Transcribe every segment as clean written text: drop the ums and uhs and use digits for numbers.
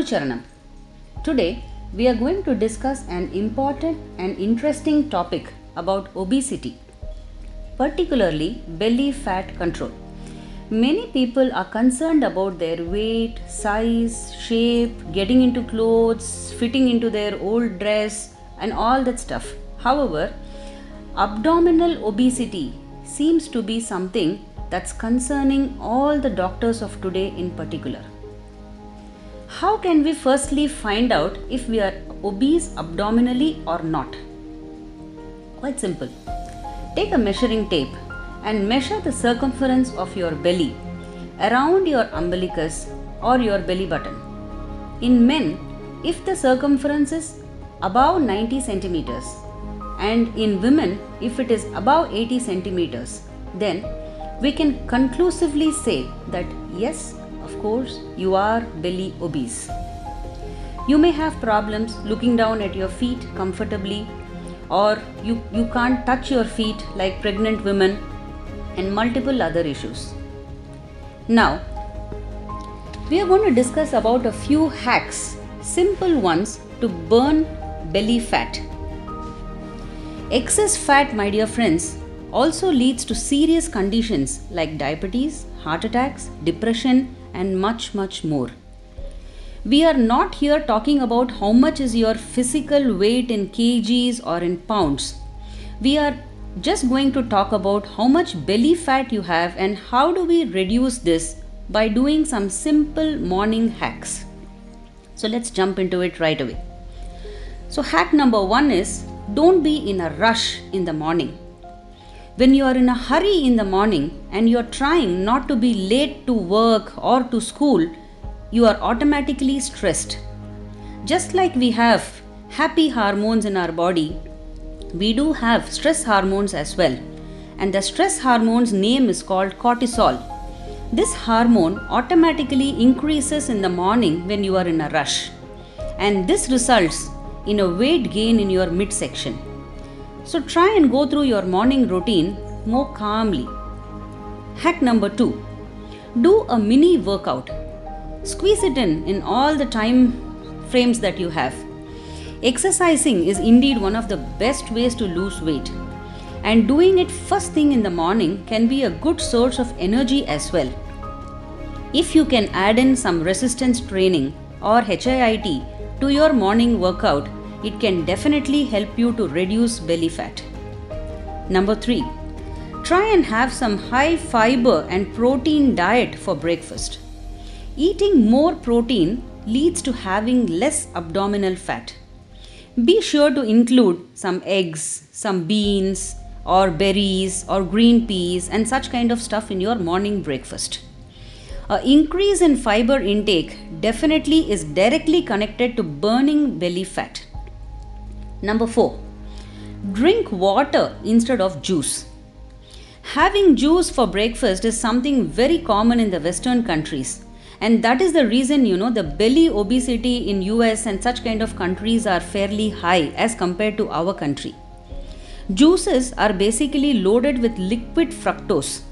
Charanam. Today we are going to discuss an important and interesting topic about obesity, particularly belly fat control. Many people are concerned about their weight, size, shape, getting into clothes, fitting into their old dress, and all that stuff. However, abdominal obesity seems to be something that's concerning all the doctors of today in particular. How can we firstly find out if we are obese abdominally or not? Quite simple. Take a measuring tape and measure the circumference of your belly around your umbilicus or your belly button. In men, if the circumference is above 90 centimeters and in women if it is above 80 centimeters, then we can conclusively say that yes, of course, you are belly obese. You may have problems looking down at your feet comfortably, or you can't touch your feet like pregnant women, and multiple other issues. Now, we are going to discuss about a few hacks, simple ones to burn belly fat. Excess fat, my dear friends, also leads to serious conditions like diabetes, heart attacks, depression, and much more. We are not here talking about how much is your physical weight in kgs or in pounds. We are just going to talk about how much belly fat you have and how do we reduce this by doing some simple morning hacks. So let's jump into it right away. So hack number 1 is don't be in a rush in the morning. When you are in a hurry in the morning and you are trying not to be late to work or to school, you are automatically stressed. Just like we have happy hormones in our body, we do have stress hormones as well. And the stress hormone's name is called cortisol. This hormone automatically increases in the morning when you are in a rush. And this results in a weight gain in your midsection. So try and go through your morning routine more calmly. Hack number 2. Do a mini workout. Squeeze it in all the time frames that you have. Exercising is indeed one of the best ways to lose weight. And doing it first thing in the morning can be a good source of energy as well. If you can add in some resistance training or HIIT to your morning workout, it can definitely help you to reduce belly fat. Number 3. Try and have some high fiber and protein diet for breakfast. Eating more protein leads to having less abdominal fat. Be sure to include some eggs, some beans or berries or green peas and such kind of stuff in your morning breakfast. An increase in fiber intake definitely is directly connected to burning belly fat. Number 4. Drink water instead of juice. Having juice for breakfast is something very common in the Western countries. And that is the reason, the belly obesity in US and such kind of countries are fairly high as compared to our country. Juices are basically loaded with liquid fructose.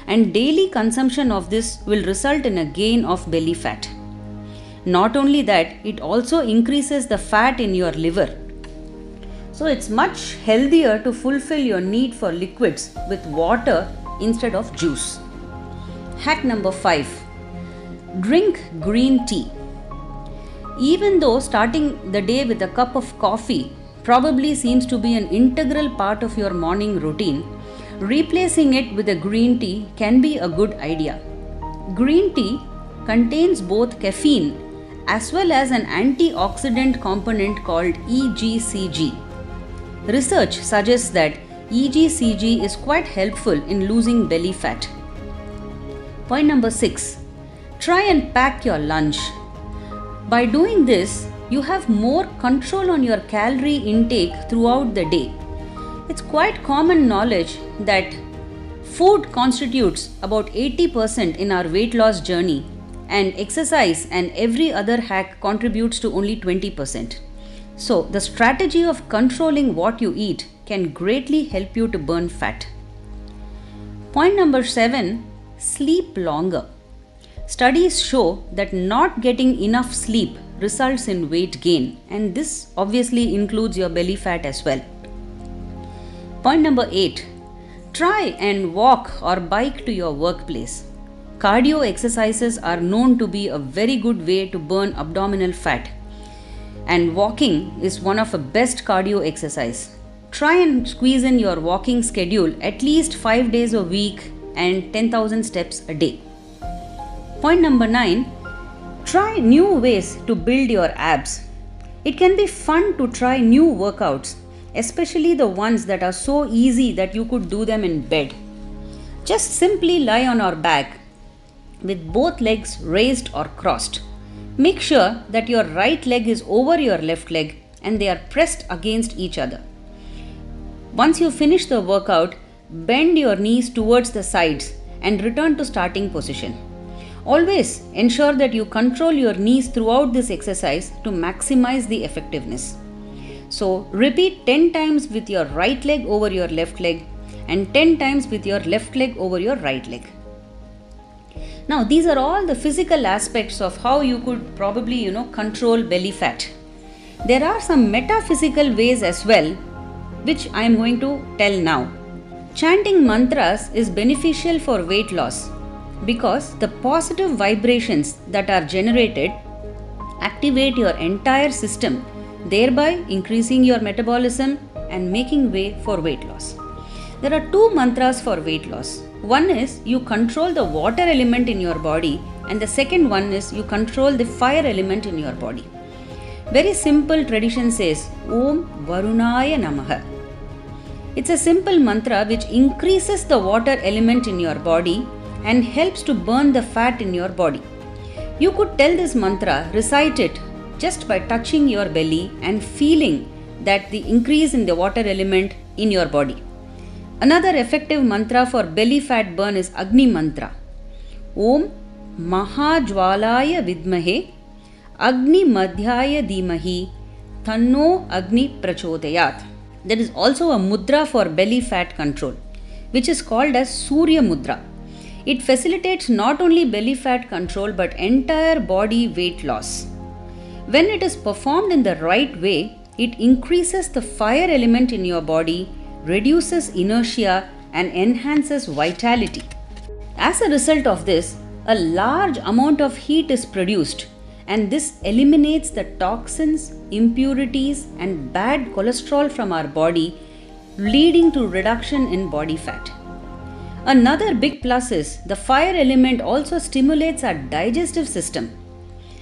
And daily consumption of this will result in a gain of belly fat. Not only that, it also increases the fat in your liver. So it's much healthier to fulfill your need for liquids with water instead of juice. Hack number 5. Drink green tea. Even though starting the day with a cup of coffee probably seems to be an integral part of your morning routine, replacing it with a green tea can be a good idea. Green tea contains both caffeine as well as an antioxidant component called EGCG. Research suggests that EGCG is quite helpful in losing belly fat. Point number 6. Try and pack your lunch. By doing this, you have more control on your calorie intake throughout the day. It's quite common knowledge that food constitutes about 80% in our weight loss journey, and exercise and every other hack contributes to only 20%. So, the strategy of controlling what you eat can greatly help you to burn fat. Point number 7. Sleep longer. Studies show that not getting enough sleep results in weight gain, and this obviously includes your belly fat as well. Point number 8. Try and walk or bike to your workplace. Cardio exercises are known to be a very good way to burn abdominal fat, and walking is one of the best cardio exercise. Try and squeeze in your walking schedule at least 5 days a week and 10,000 steps a day. Point number 9. Try new ways to build your abs. It can be fun to try new workouts, especially the ones that are so easy that you could do them in bed. Just simply lie on our back with both legs raised or crossed. Make sure that your right leg is over your left leg and they are pressed against each other. Once you finish the workout, bend your knees towards the sides and return to starting position. Always ensure that you control your knees throughout this exercise to maximize the effectiveness. So repeat 10 times with your right leg over your left leg and 10 times with your left leg over your right leg. Now these are all the physical aspects of how you could probably control belly fat. There are some metaphysical ways as well, which I am going to tell now. Chanting mantras is beneficial for weight loss because the positive vibrations that are generated activate your entire system, thereby increasing your metabolism and making way for weight loss. There are 2 mantras for weight loss. One is you control the water element in your body, and the second one is you control the fire element in your body. Very simple tradition says Om Varunaya Namaha. It's a simple mantra which increases the water element in your body and helps to burn the fat in your body. You could tell this mantra, recite it just by touching your belly and feeling that the increase in the water element in your body. Another effective mantra for belly fat burn is Agni mantra. Om Mahajwalaya Vidmahe Agni Madhyaya Dhimahi Tanno Agni Prachodayat. There is also a mudra for belly fat control, which is called as Surya Mudra. It facilitates not only belly fat control but entire body weight loss. When it is performed in the right way, it increases the fire element in your body, reduces inertia, and enhances vitality. As a result of this, a large amount of heat is produced, and this eliminates the toxins, impurities, and bad cholesterol from our body, leading to reduction in body fat. Another big plus is the fire element also stimulates our digestive system,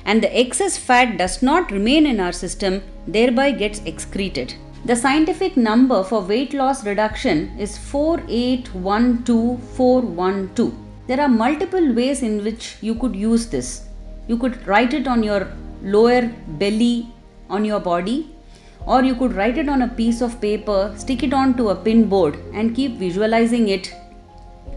and the excess fat does not remain in our system, thereby gets excreted. The scientific number for weight loss reduction is 4812412. There are multiple ways in which you could use this. You could write it on your lower belly on your body, or you could write it on a piece of paper, stick it onto a pin board and keep visualizing it.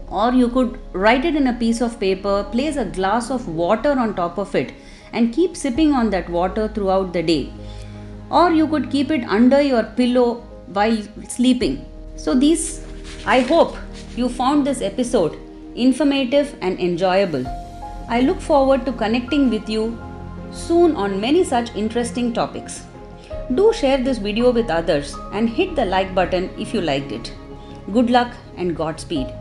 Or you could write it in a piece of paper, place a glass of water on top of it and keep sipping on that water throughout the day. Or you could keep it under your pillow while sleeping. So I hope you found this episode informative and enjoyable. I look forward to connecting with you soon on many such interesting topics. Do share this video with others and hit the like button if you liked it. Good luck and Godspeed.